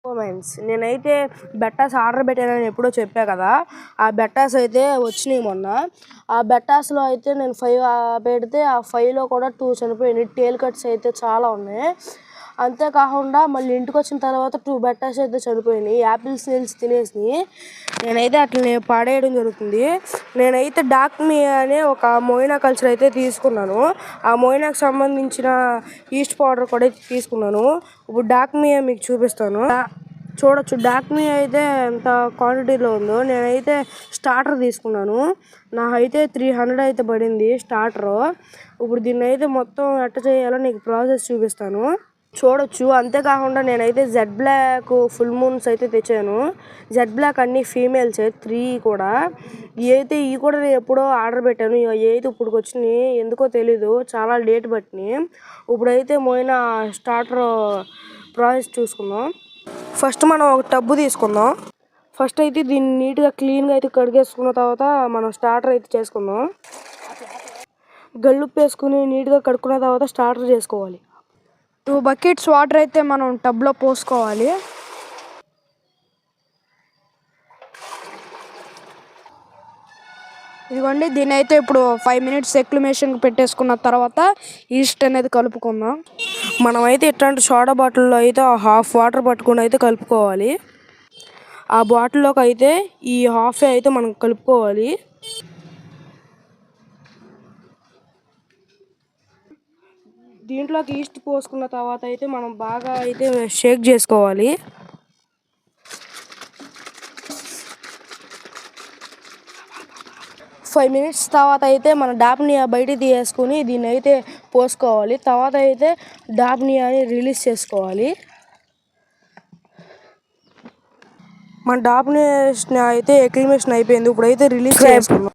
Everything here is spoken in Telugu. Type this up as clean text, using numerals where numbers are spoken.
నేనైతే బెట్టాస్ ఆర్డర్ పెట్టానని ఎప్పుడో చెప్పా కదా. ఆ బెట్టాస్ అయితే వచ్చినాయి మొన్న. ఆ బెట్టాస్లో అయితే నేను 5 పెడితే ఆ 5లో కూడా 2 చనిపోయినాయి. టేల్ కట్స్ అయితే చాలా ఉన్నాయి. అంతేకాకుండా మళ్ళీ ఇంటికి వచ్చిన తర్వాత 2 బెట్టాస్ అయితే చనిపోయినాయి. Apple snails తినేసినాయి. నేనైతే అట్లనే పడేయడం జరుగుతుంది. నేనైతే డాక్మీ అనే ఒక మోయినా కల్చర్ అయితే తీసుకున్నాను. ఆ మోయినాకు సంబంధించిన ఈస్ట్ పౌడర్ కూడా తీసుకున్నాను. ఇప్పుడు డాక్మీ మీకు చూపిస్తాను. చూడొచ్చు డాక్మీ అయితే ఎంత క్వాంటిటీలో ఉందో. నేనైతే స్టార్టర్ తీసుకున్నాను. నాకైతే 300 అయితే పడింది స్టార్టర్. ఇప్పుడు దీన్ని అయితే మొత్తం ఎట్ట చేయాలో నీకు ప్రాసెస్ చూపిస్తాను, చూడొచ్చు. అంతేకాకుండా నేనైతే జెడ్ బ్లాక్ ఫుల్ మూన్స్ అయితే తెచ్చాను. జెడ్ బ్లాక్ అన్ని ఫీమేల్సే 3 కూడా. ఇవి కూడా నేను ఎప్పుడో ఆర్డర్ పెట్టాను. ఇవి అయితే ఇప్పుడు వచ్చినాయి. ఎందుకో తెలీదు, చాలా లేట్ పట్టినాయి. ఇప్పుడైతే మోయినా స్టార్టర్ ప్రాసెస్ చూసుకుందాం. ఫస్ట్ మనం ఒక టబ్బు తీసుకుందాం. ఫస్ట్ అయితే దీన్ని నీట్గా క్లీన్గా అయితే కడిగేసుకున్న తర్వాత మనం స్టార్టర్ అయితే చేసుకుందాం. గల్లుప్పు వేసుకుని నీట్గా కడుక్కున్న తర్వాత స్టార్టర్ చేసుకోవాలి. 2 బకెట్స్ వాటర్ అయితే మనం టబ్లో పోసుకోవాలి. ఇదిగోండి, దీని అయితే ఇప్పుడు 5 మినిట్స్ ఎక్లిమేషన్ పెట్టేసుకున్న తర్వాత ఈస్ట్ అనేది కలుపుకుందాం. మనం అయితే ఇట్లాంటి సోడా బాటిల్లో అయితే హాఫ్ వాటర్ పట్టుకుని అయితే కలుపుకోవాలి. ఆ బాటిల్లోకి అయితే ఈ హాఫ్ అయితే మనం కలుపుకోవాలి. దీంట్లోకి ఈస్ట్ పోసుకున్న తర్వాత అయితే మనం బాగా అయితే షేక్ చేసుకోవాలి. ఫైవ్ మినిట్స్ తర్వాత అయితే మన డాప్నియా బయట తీసేసుకుని దీన్ని అయితే పోసుకోవాలి. తర్వాత అయితే డాప్నియాని రిలీజ్ చేసుకోవాలి. మన డాప్నియా అయితే ఎక్లిమేషన్ అయిపోయింది. ఇప్పుడైతే రిలీజ్ చేసుకుందాం.